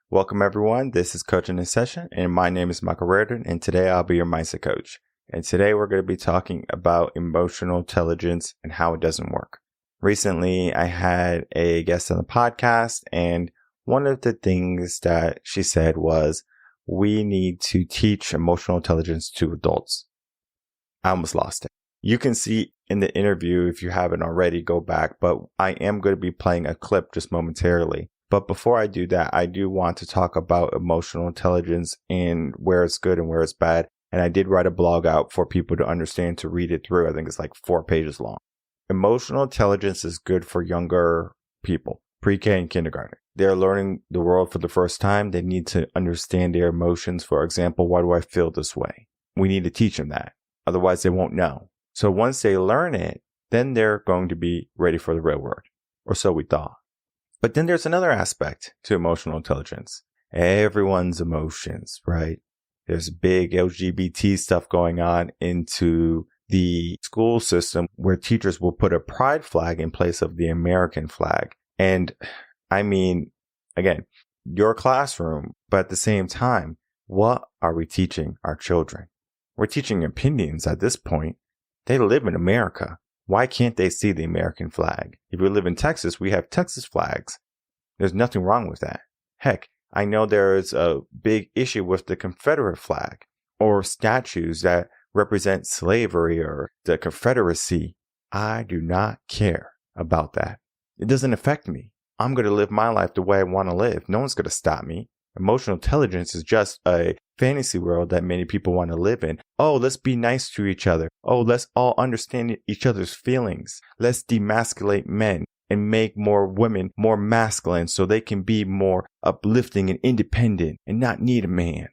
Welcome, everyone. This is Coaching in Session, and my name is Michael Rearden, and today I'll be your mindset coach. And today we're going to be talking about emotional intelligence and how it doesn't work. Recently, I had a guest on the podcast, and one of the things that she said was, we need to teach emotional intelligence to adults. I almost lost it. You can see in the interview, if you haven't already, go back, but I am going to be playing a clip just momentarily. But before I do that, I do want to talk about emotional intelligence and where it's good and where it's bad. And I did write a blog out for people to understand, to read it through. I think it's like 4 pages long. Emotional intelligence is good for younger people, pre-K and kindergarten. They're learning the world for the first time. They need to understand their emotions. For example, why do I feel this way? We need to teach them that. Otherwise, they won't know. So once they learn it, then they're going to be ready for the real world. Or so we thought. But then there's another aspect to emotional intelligence. Everyone's emotions, right? There's big LGBT stuff going on into the school system where teachers will put a pride flag in place of the American flag. And I mean, again, your classroom, but at the same time, what are we teaching our children? We're teaching opinions at this point. They live in America. Why can't they see the American flag? If we live in Texas, we have Texas flags. There's nothing wrong with that. Heck, I know there is a big issue with the Confederate flag or statues that represent slavery or the Confederacy. I do not care about that. It doesn't affect me. I'm going to live my life the way I want to live. No one's going to stop me. Emotional intelligence is just a fantasy world that many people want to live in. Oh, let's be nice to each other. Oh, let's all understand each other's feelings. Let's demasculate men and make more women more masculine so they can be more uplifting and independent and not need a man.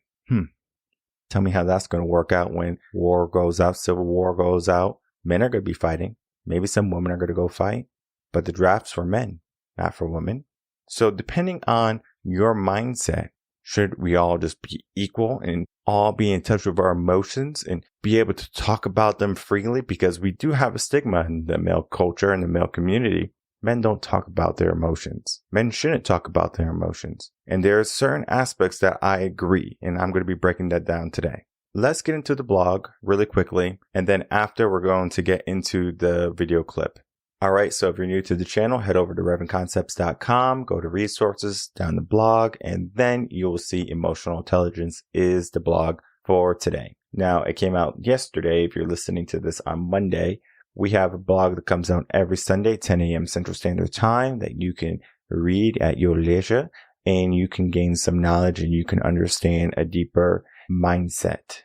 Tell me how that's going to work out when war goes out, civil war goes out. Men are going to be fighting. Maybe some women are going to go fight. But the draft's for men, not for women. So depending on your mindset, should we all just be equal and all be in touch with our emotions and be able to talk about them freely? Because we do have a stigma in the male culture and the male community. Men don't talk about their emotions. Men shouldn't talk about their emotions. And there are certain aspects that I agree, and I'm going to be breaking that down today. Let's get into the blog really quickly, and then after we're going to get into the video clip. All right, so if you're new to the channel, head over to revenconcepts.com, go to resources, down the blog, and then you'll see emotional intelligence is the blog for today. Now, it came out yesterday. If you're listening to this on Monday, we have a blog that comes out every Sunday, 10 a.m. Central Standard Time, that you can read at your leisure, and you can gain some knowledge and you can understand a deeper mindset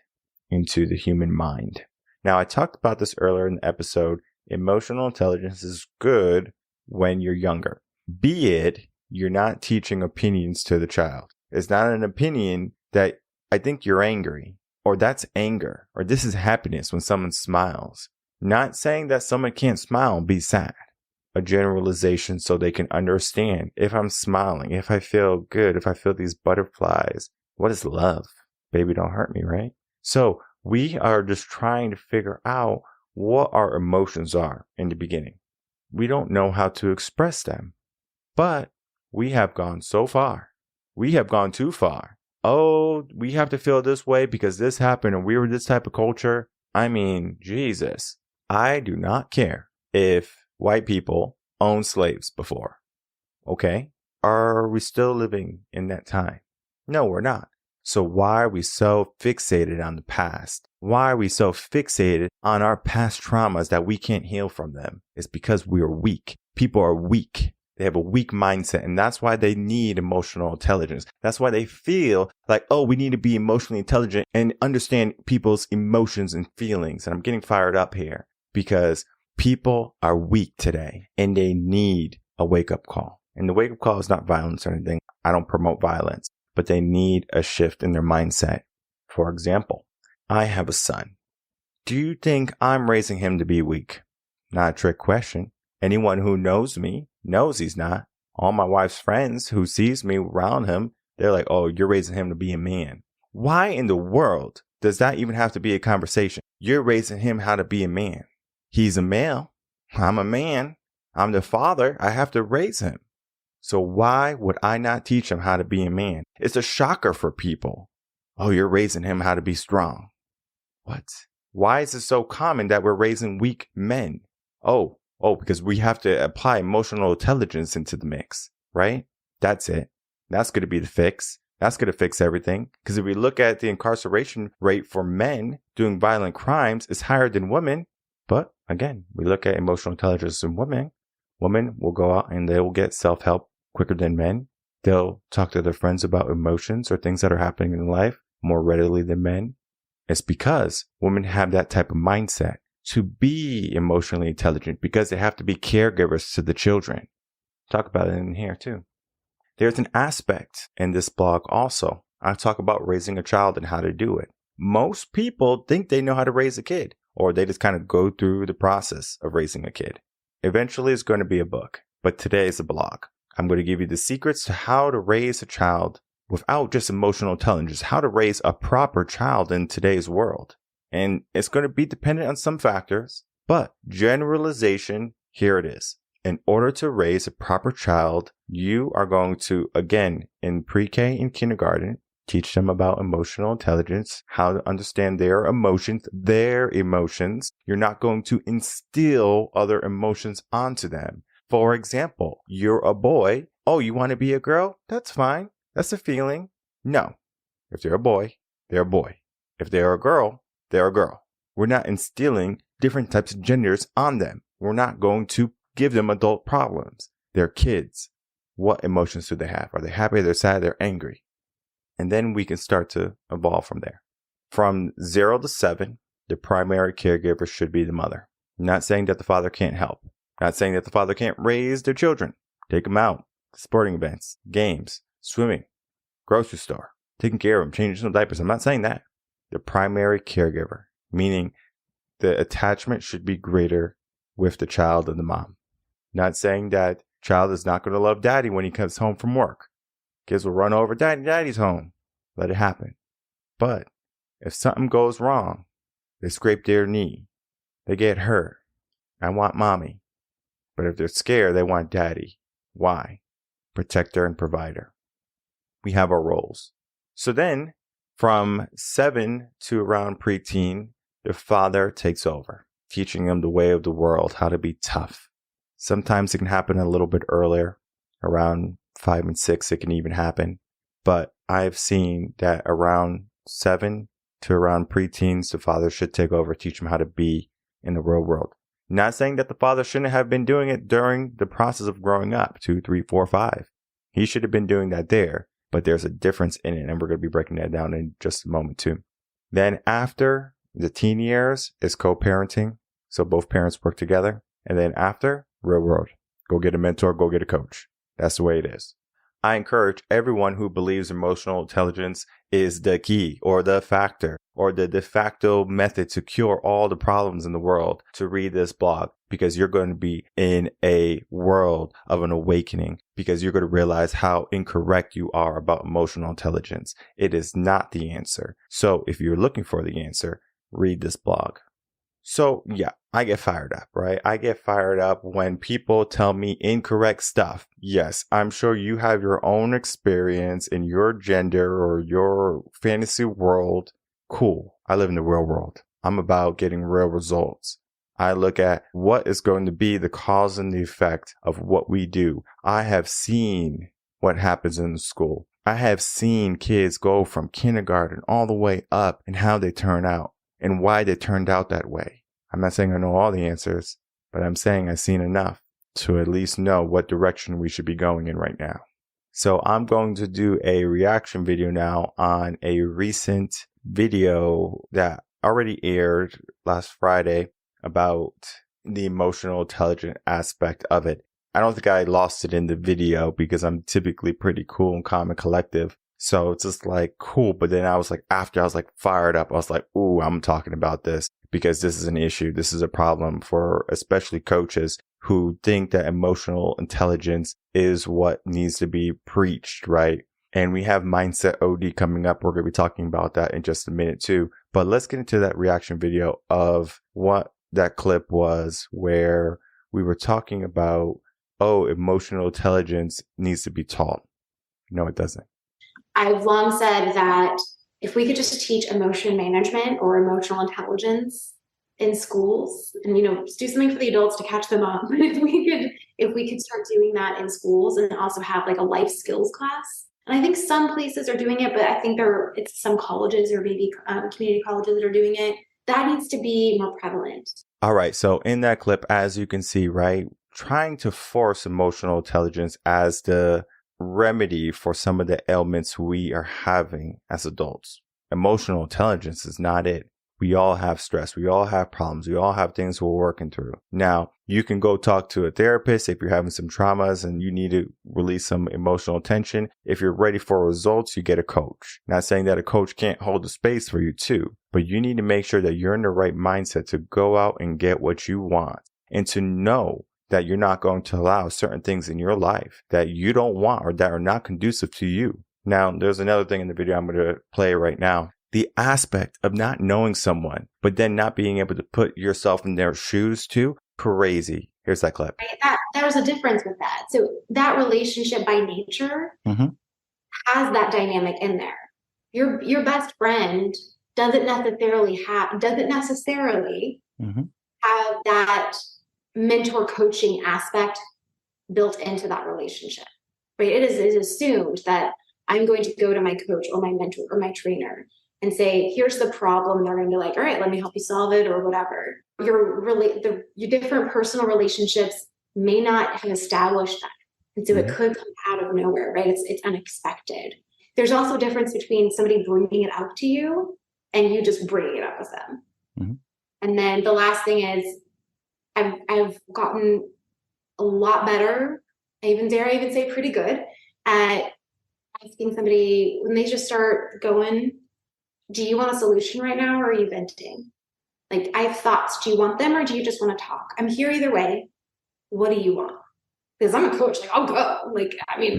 into the human mind. Now, I talked about this earlier in the episode. Emotional intelligence is good when you're younger. Be it you're not teaching opinions to the child. It's not an opinion that I think you're angry, or that's anger, or this is happiness when someone smiles. Not saying that someone can't smile and be sad. A generalization so they can understand if I'm smiling, if I feel good, if I feel these butterflies. What is love? Baby, don't hurt me, right? So we are just trying to figure out what our emotions are in the beginning. We don't know how to express them, but we have gone so far. We have gone too far. Oh, we have to feel this way because this happened and we were this type of culture. I mean, Jesus. I do not care if white people owned slaves before. Okay? Are we still living in that time? No, we're not. So why are we so fixated on the past? Why are we so fixated on our past traumas that we can't heal from them? It's because we are weak. People are weak. They have a weak mindset, and that's why they need emotional intelligence. That's why they feel like, oh, we need to be emotionally intelligent and understand people's emotions and feelings. And I'm getting fired up here because people are weak today and they need a wake-up call. And the wake-up call is not violence or anything. I don't promote violence, but they need a shift in their mindset. For example, I have a son. Do you think I'm raising him to be weak? Not a trick question. Anyone who knows me knows he's not. All my wife's friends who sees me around him, they're like, oh, you're raising him to be a man. Why in the world does that even have to be a conversation? You're raising him how to be a man. He's a male. I'm a man. I'm the father. I have to raise him. So why would I not teach him how to be a man? It's a shocker for people. Oh, you're raising him how to be strong. What? Why is it so common that we're raising weak men? Oh, because we have to apply emotional intelligence into the mix, right? That's it. That's going to be the fix. That's going to fix everything. Because if we look at the incarceration rate for men doing violent crimes, it's higher than women. But again, we look at emotional intelligence in women. Women will go out and they will get self-help quicker than men. They'll talk to their friends about emotions or things that are happening in life more readily than men. It's because women have that type of mindset to be emotionally intelligent because they have to be caregivers to the children. Talk about it in here too. There's an aspect in this blog also. I talk about raising a child and how to do it. Most people think they know how to raise a kid, or they just kind of go through the process of raising a kid. Eventually it's going to be a book, but today is a blog. I'm going to give you the secrets to how to raise a child without just emotional intelligence, how to raise a proper child in today's world. And it's going to be dependent on some factors, but generalization, here it is. In order to raise a proper child, you are going to, again, in pre-K and kindergarten, teach them about emotional intelligence, how to understand their emotions. You're not going to instill other emotions onto them. For example, you're a boy. Oh, you want to be a girl? That's fine. That's a feeling. No. If they're a boy, they're a boy. If they're a girl, they're a girl. We're not instilling different types of genders on them. We're not going to give them adult problems. They're kids. What emotions do they have? Are they happy? They're sad? They're angry? And then we can start to evolve from there. From 0 to 7, the primary caregiver should be the mother. I'm not saying that the father can't help. I'm not saying that the father can't raise their children. Take them out to sporting events, games, swimming, grocery store, taking care of them, changing some diapers. I'm not saying that. The primary caregiver, meaning the attachment should be greater with the child than the mom. Not saying that child is not going to love daddy when he comes home from work. Kids will run over, daddy's home. Let it happen. But if something goes wrong, they scrape their knee, they get hurt. I want mommy. But if they're scared, they want daddy. Why? Protector and provider. We have our roles. So then, from 7 to around preteen, the father takes over, teaching them the way of the world, how to be tough. Sometimes it can happen a little bit earlier, around 5 and 6, it can even happen. But I've seen that around 7 to around preteens, the father should take over, teach them how to be in the real world. Not saying that the father shouldn't have been doing it during the process of growing up, 2, 3, 4, 5. He should have been doing that there, but there's a difference in it, and we're going to be breaking that down in just a moment too. Then after the teen years is co-parenting, so both parents work together. And then after, real world. Go get a mentor, go get a coach. That's the way it is. I encourage everyone who believes emotional intelligence is the key or the factor or the de facto method to cure all the problems in the world to read this blog, because you're going to be in a world of an awakening, because you're going to realize how incorrect you are about emotional intelligence. It is not the answer. So if you're looking for the answer, read this blog. So yeah, I get fired up, right? I get fired up when people tell me incorrect stuff. Yes, I'm sure you have your own experience in your gender or your fantasy world. Cool. I live in the real world. I'm about getting real results. I look at what is going to be the cause and the effect of what we do. I have seen what happens in the school. I have seen kids go from kindergarten all the way up and how they turn out and why they turned out that way. I'm not saying I know all the answers, but I'm saying I've seen enough to at least know what direction we should be going in right now. So I'm going to do a reaction video now on a recent video that already aired last Friday about the emotional intelligence aspect of it. I don't think I lost it in the video because I'm typically pretty cool and calm and collective. So it's just like cool. But then I was like, after I was like fired up, I was like, ooh, I'm talking about this because this is an issue. This is a problem for especially coaches who think that emotional intelligence is what needs to be preached, right? And we have Mindset OD coming up. We're going to be talking about that in just a minute too. But let's get into that reaction video of what that clip was, where we were talking about oh, emotional intelligence needs to be taught. No, it doesn't. I've long said that if we could just teach emotion management or emotional intelligence in schools and, do something for the adults to catch them up. But if we could start doing that in schools and also have like a life skills class. And I think some places are doing it, but I think it's some colleges or maybe community colleges that are doing it. That needs to be more prevalent. All right. So in that clip, as you can see, right, trying to force emotional intelligence as the remedy for some of the ailments we are having as adults. Emotional intelligence is not it. We all have stress. We all have problems. We all have things we're working through. Now, you can go talk to a therapist if you're having some traumas and you need to release some emotional tension. If you're ready for results, you get a coach. Not saying that a coach can't hold the space for you too, but you need to make sure that you're in the right mindset to go out and get what you want and to know that you're not going to allow certain things in your life that you don't want or that are not conducive to you. Now, there's another thing in the video I'm going to play right now. The aspect of not knowing someone, but then not being able to put yourself in their shoes too, crazy. Here's that clip. Right? There's a difference with that. So that relationship by nature has that dynamic in there. Your best friend doesn't necessarily have that mentor coaching aspect built into that relationship, right? It is assumed that I'm going to go to my coach or my mentor or my trainer and say, here's the problem. They're going to be like, all right, let me help you solve it or whatever. Your different personal relationships may not have established that. And so it could come out of nowhere, right? It's unexpected. There's also a difference between somebody bringing it up to you and you just bringing it up with them. And then the last thing is I've gotten a lot better. I dare even say pretty good at asking somebody when they just start going, do you want a solution right now or are you venting? Like, I have thoughts. Do you want them or do you just want to talk? I'm here either way. What do you want? Because I'm a coach. Like, I'll go.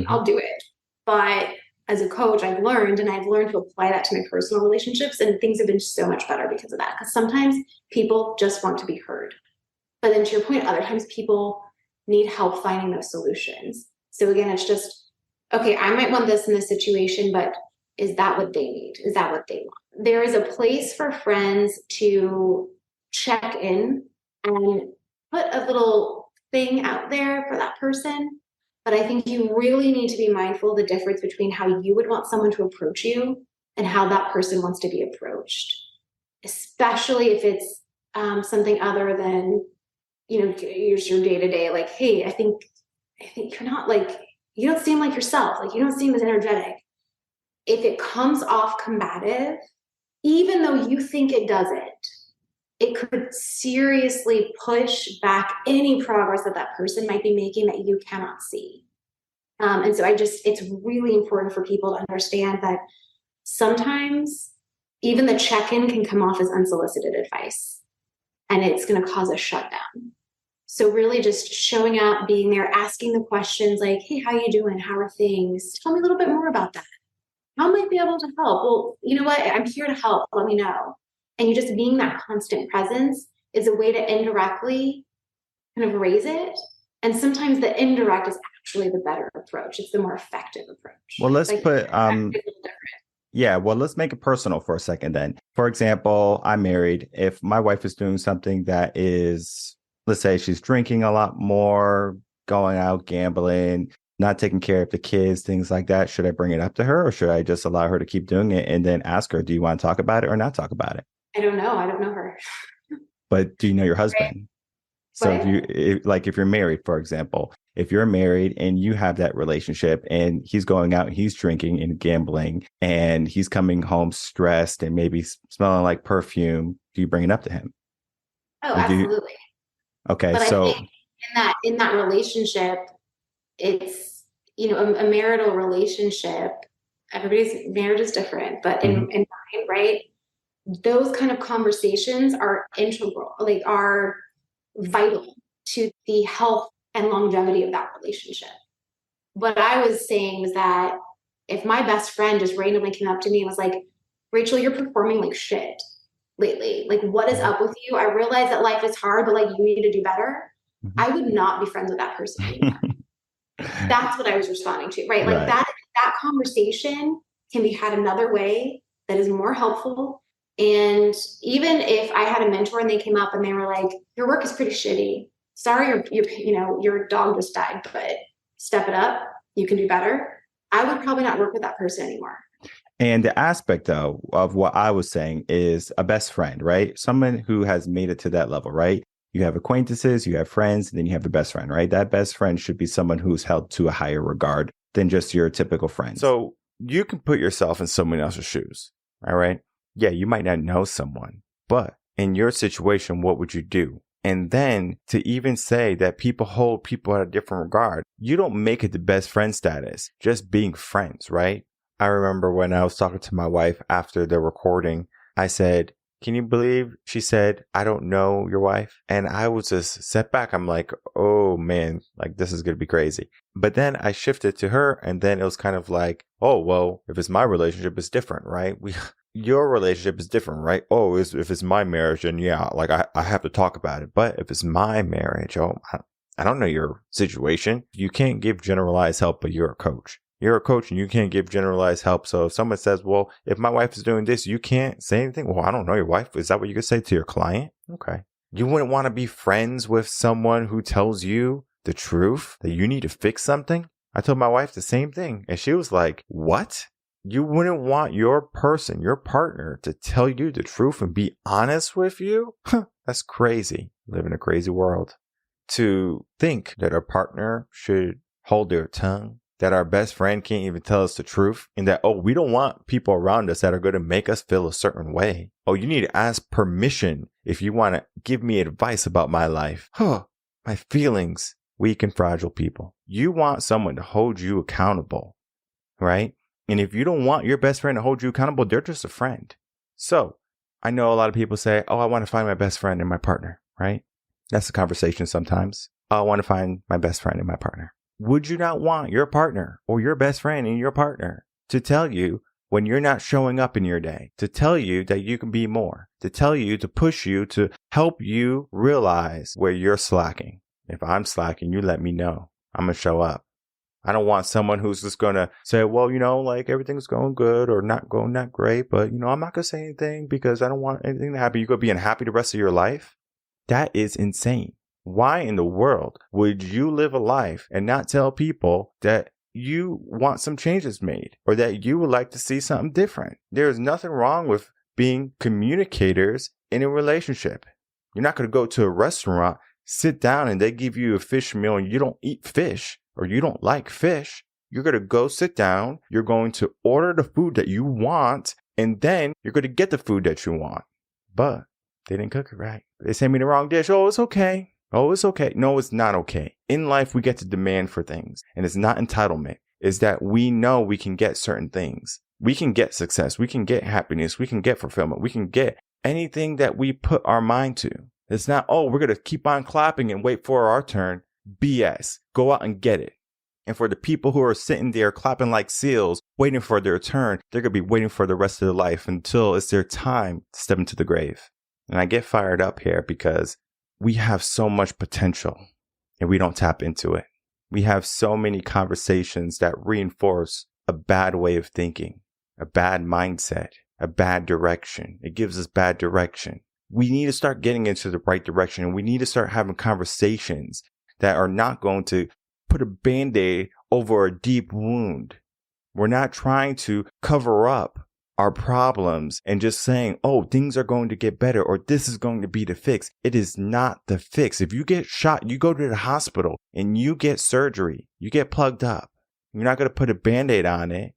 I'll do it. But as a coach, I've learned to apply that to my personal relationships, and things have been so much better because of that. Because sometimes people just want to be heard. But then to your point, other times people need help finding those solutions. So again, it's just, okay, I might want this in this situation, but is that what they need? Is that what they want? There is a place for friends to check in and put a little thing out there for that person. But I think you really need to be mindful of the difference between how you would want someone to approach you and how that person wants to be approached, especially if it's something other than, here's your day-to-day, like, hey, I think you're not you don't seem like yourself. Like, you don't seem as energetic. If it comes off combative, even though you think it doesn't, it could seriously push back any progress that person might be making that you cannot see. And so it's really important for people to understand that sometimes even the check-in can come off as unsolicited advice, and it's going to cause a shutdown. So really just showing up, being there, asking the questions like, hey, how you doing? How are things? Tell me a little bit more about that. How might I be able to help? Well, you know what? I'm here to help. Let me know. And you just being that constant presence is a way to indirectly kind of raise it. And sometimes the indirect is actually the better approach. It's the more effective approach. Well, let's let's make it personal for a second then. For example, I'm married. If my wife is doing something that is, let's say she's drinking a lot more, going out gambling, not taking care of the kids, things like that, should I bring it up to her or should I just allow her to keep doing it and then ask her, do you want to talk about it or not talk about it? I don't know. I don't know her. But do you know your husband? Right. So if you're married, for example, if you're married and you have that relationship and he's going out, he's drinking and gambling and he's coming home stressed and maybe smelling like perfume, do you bring it up to him? Oh, absolutely. Okay. But so I think in that relationship, it's, a marital relationship, everybody's marriage is different, but in mine, right? Those kind of conversations are integral, are vital to the health and longevity of that relationship. What I was saying was that if my best friend just randomly came up to me and was like, Rachel, you're performing like shit lately. Like, what is up with you? I realize that life is hard, but you need to do better. I would not be friends with that person anymore. That's what I was responding to, right? Like Right. that conversation can be had another way that is more helpful. And even if I had a mentor and they came up and they were like, your work is pretty shitty. Sorry, your dog just died, but step it up. You can do better. I would probably not work with that person anymore. And the aspect, though, of what I was saying is a best friend, right? Someone who has made it to that level, right? You have acquaintances, you have friends, and then you have the best friend, right? That best friend should be someone who's held to a higher regard than just your typical friend. So you can put yourself in someone else's shoes, all right? Yeah, you might not know someone, but in your situation, what would you do? And then to even say that people hold people at a different regard, you don't make it the best friend status, just being friends, right? I remember when I was talking to my wife after the recording, I said, can you believe she said, I don't know your wife? And I was just set back. I'm like, oh man, like this is going to be crazy. But then I shifted to her and then it was kind of like, oh, well, if it's my relationship, it's different, right? Your relationship is different, right? Oh, if it's my marriage, then yeah, like I have to talk about it. But if it's my marriage, I don't know your situation. You can't give generalized help, but you're a coach. You're a coach and you can't give generalized help. So if someone says, well, if my wife is doing this, you can't say anything. Well, I don't know your wife. Is that what you could say to your client? Okay. You wouldn't want to be friends with someone who tells you the truth that you need to fix something. I told my wife the same thing. And she was like, what? You wouldn't want your person, your partner to tell you the truth and be honest with you? That's crazy. Live in a crazy world. To think that our partner should hold their tongue, that our best friend can't even tell us the truth, and that, oh, we don't want people around us that are going to make us feel a certain way. Oh, you need to ask permission if you want to give me advice about my life. My feelings. Weak and fragile people. You want someone to hold you accountable, right? And if you don't want your best friend to hold you accountable, they're just a friend. So I know a lot of people say, oh, I want to find my best friend and my partner, right? That's the conversation sometimes. I want to find my best friend and my partner. Would you not want your partner or your best friend and your partner to tell you when you're not showing up in your day, to tell you that you can be more, to tell you, to push you, to help you realize where you're slacking? If I'm slacking, you let me know. I'm going to show up. I don't want someone who's just going to say, well, like everything's going good or not going that great, but, I'm not going to say anything because I don't want anything to happen. You're going to be unhappy the rest of your life. That is insane. Why in the world would you live a life and not tell people that you want some changes made or that you would like to see something different? There's nothing wrong with being communicators in a relationship. You're not going to go to a restaurant, sit down, and they give you a fish meal and you don't eat fish or you don't like fish. You're going to go sit down. You're going to order the food that you want, and then you're going to get the food that you want. But they didn't cook it right. They sent me the wrong dish. Oh, it's okay. Oh, it's okay. No, it's not okay. In life, we get to demand for things, and it's not entitlement. It's that we know we can get certain things. We can get success. We can get happiness. We can get fulfillment. We can get anything that we put our mind to. It's not, oh, we're going to keep on clapping and wait for our turn. BS. Go out and get it. And for the people who are sitting there clapping like seals, waiting for their turn, they're going to be waiting for the rest of their life until it's their time to step into the grave. And I get fired up here because we have so much potential and we don't tap into it. We have so many conversations that reinforce a bad way of thinking, a bad mindset, a bad direction. It gives us bad direction. We need to start getting into the right direction, and we need to start having conversations that are not going to put a Band-Aid over a deep wound. We're not trying to cover up our problems and just saying, oh, things are going to get better or this is going to be the fix. It is not the fix. If you get shot, you go to the hospital and you get surgery, you get plugged up. You're not going to put a Band-Aid on it.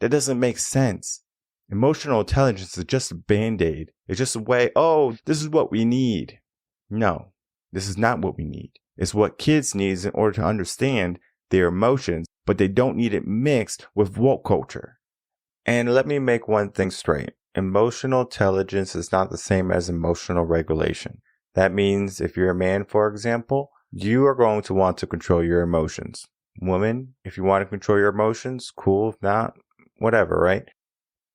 That doesn't make sense. Emotional intelligence is just a Band-Aid. It's just a way, oh, this is what we need. No, this is not what we need. It's what kids need in order to understand their emotions, but they don't need it mixed with woke culture. And let me make one thing straight. Emotional intelligence is not the same as emotional regulation. That means if you're a man, for example, you are going to want to control your emotions. Woman, if you want to control your emotions, cool. If not, whatever, right?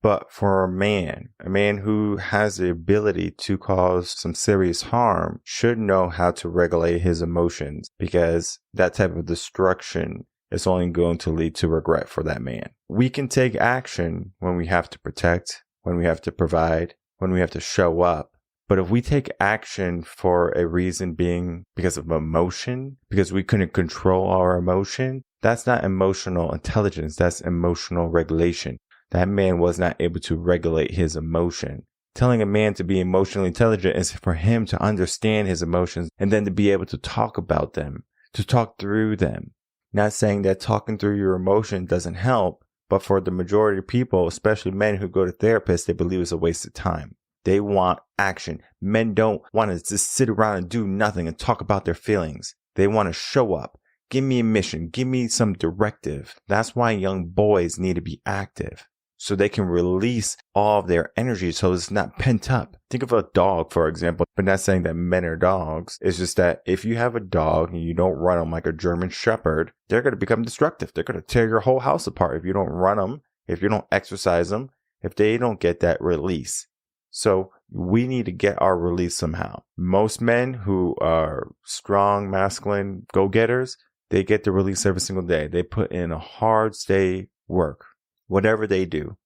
But for a man who has the ability to cause some serious harm should know how to regulate his emotions, because that type of destruction is only going to lead to regret for that man. We can take action when we have to protect, when we have to provide, when we have to show up. But if we take action for a reason being because of emotion, because we couldn't control our emotion, that's not emotional intelligence. That's emotional regulation. That man was not able to regulate his emotion. Telling a man to be emotionally intelligent is for him to understand his emotions and then to be able to talk about them, to talk through them. Not saying that talking through your emotion doesn't help, but for the majority of people, especially men who go to therapists, they believe it's a waste of time. They want action. Men don't want to just sit around and do nothing and talk about their feelings. They want to show up. Give me a mission. Give me some directive. That's why young boys need to be active, so they can release all of their energy so it's not pent up. Think of a dog, for example, but not saying that men are dogs. It's just that if you have a dog and you don't run them like a German Shepherd, they're going to become destructive. They're going to tear your whole house apart if you don't run them, if you don't exercise them, if they don't get that release. So we need to get our release somehow. Most men who are strong, masculine go-getters, they get the release every single day. They put in a hard day work. Whatever they do,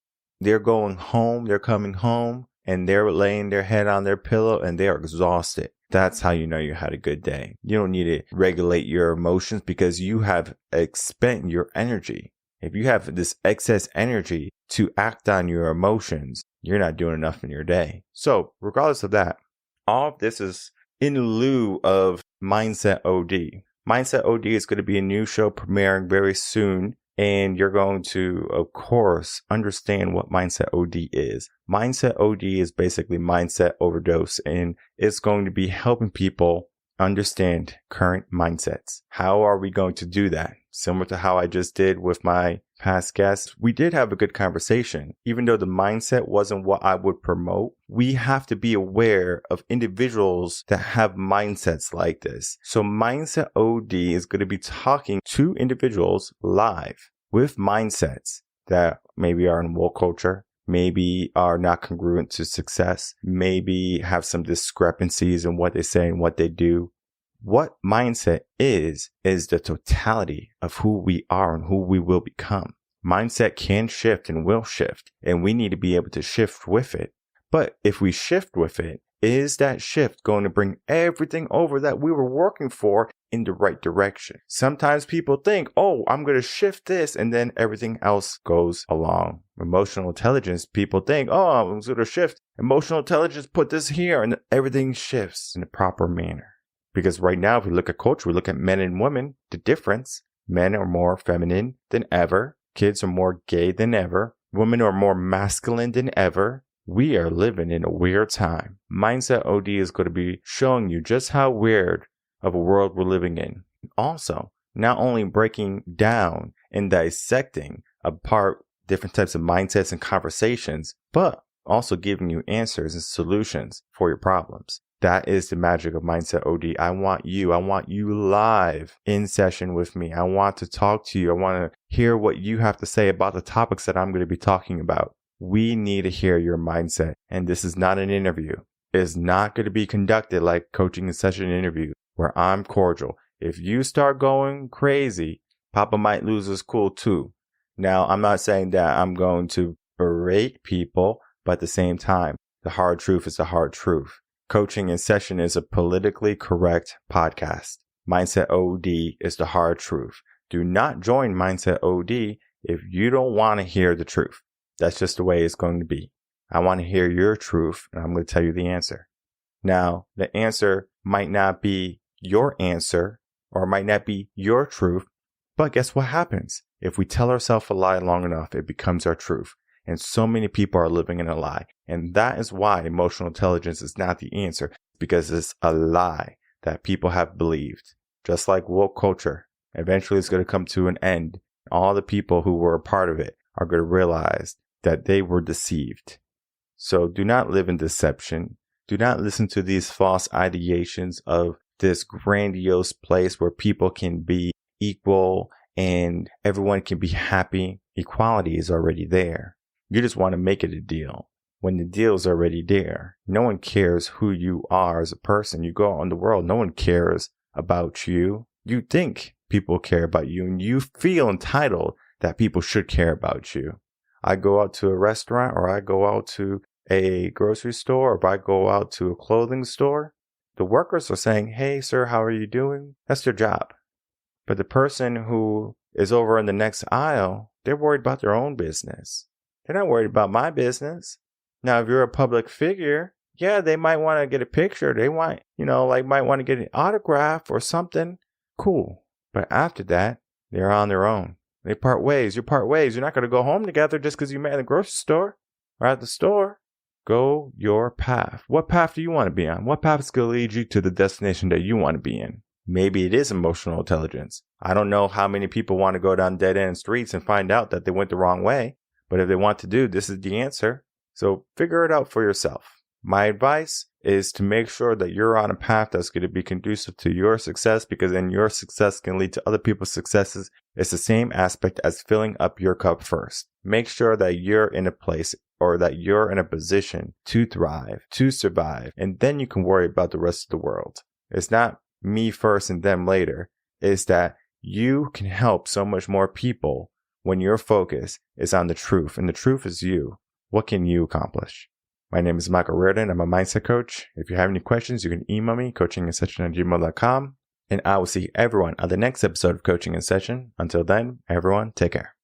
they're going home, they're coming home, and they're laying their head on their pillow and they're exhausted. That's how you know you had a good day. You don't need to regulate your emotions because you have expended your energy. If you have this excess energy to act on your emotions, you're not doing enough in your day. So regardless of that, all of this is in lieu of Mindset OD. Mindset OD is going to be a new show premiering very soon. And you're going to, of course, understand what Mindset OD is. Mindset OD is basically mindset overdose, and it's going to be helping people understand current mindsets. How are we going to do that? Similar to how I just did with my past guests, we did have a good conversation. Even though the mindset wasn't what I would promote, we have to be aware of individuals that have mindsets like this. So Mindset OD is going to be talking to individuals live with mindsets that maybe are in woke culture, maybe are not congruent to success, maybe have some discrepancies in what they say and what they do. What mindset is the totality of who we are and who we will become. Mindset can shift and will shift, and we need to be able to shift with it. But if we shift with it, is that shift going to bring everything over that we were working for in the right direction? Sometimes people think, oh, I'm going to shift this, and then everything else goes along. Emotional intelligence, people think, oh, I'm going to shift. Emotional intelligence, put this here, and everything shifts in the proper manner. Because right now, if we look at culture, we look at men and women, the difference. Men are more feminine than ever. Kids are more gay than ever. Women are more masculine than ever. We are living in a weird time. Mindset OD is going to be showing you just how weird of a world we're living in. Also, not only breaking down and dissecting apart different types of mindsets and conversations, but also giving you answers and solutions for your problems. That is the magic of Mindset OD. I want you live in session with me. I want to talk to you. I want to hear what you have to say about the topics that I'm going to be talking about. We need to hear your mindset. And this is not an interview. It is not going to be conducted like coaching and session interview where I'm cordial. If you start going crazy, Papa might lose his cool too. Now, I'm not saying that I'm going to berate people, but at the same time, the hard truth is the hard truth. Coaching in Session is a politically correct podcast. Mindset OD is the hard truth. Do not join Mindset OD if you don't want to hear the truth. That's just the way it's going to be. I want to hear your truth, and I'm going to tell you the answer. Now, the answer might not be your answer, or it might not be your truth, but guess what happens? If we tell ourselves a lie long enough, it becomes our truth. And so many people are living in a lie. And that is why emotional intelligence is not the answer, because it's a lie that people have believed. Just like woke culture, eventually it's going to come to an end. All the people who were a part of it are going to realize that they were deceived. So do not live in deception. Do not listen to these false ideations of this grandiose place where people can be equal and everyone can be happy. Equality is already there. You just want to make it a deal. When the deal's already there, no one cares who you are as a person. You go out in the world, no one cares about you. You think people care about you, and you feel entitled that people should care about you. I go out to a restaurant, or I go out to a grocery store, or if I go out to a clothing store, the workers are saying, "Hey, sir, how are you doing?" That's their job. But the person who is over in the next aisle, they're worried about their own business. They're not worried about my business. Now, if you're a public figure, yeah, they might want to get a picture. They might, might want to get an autograph or something. Cool. But after that, they're on their own. They part ways. You part ways. You're not going to go home together just because you met in the grocery store or at the store. Go your path. What path do you want to be on? What path is going to lead you to the destination that you want to be in? Maybe it is emotional intelligence. I don't know how many people want to go down dead-end streets and find out that they went the wrong way. But if they want to do, this is the answer. So figure it out for yourself. My advice is to make sure that you're on a path that's going to be conducive to your success, because then your success can lead to other people's successes. It's the same aspect as filling up your cup first. Make sure that you're in a place or that you're in a position to thrive, to survive, and then you can worry about the rest of the world. It's not me first and them later. It's that you can help so much more people when your focus is on the truth, and the truth is you. What can you accomplish? My name is Michael Rearden. I'm a mindset coach. If you have any questions, you can email me, coachinginsession@gmail.com. And I will see everyone on the next episode of Coaching in Session. Until then, everyone, take care.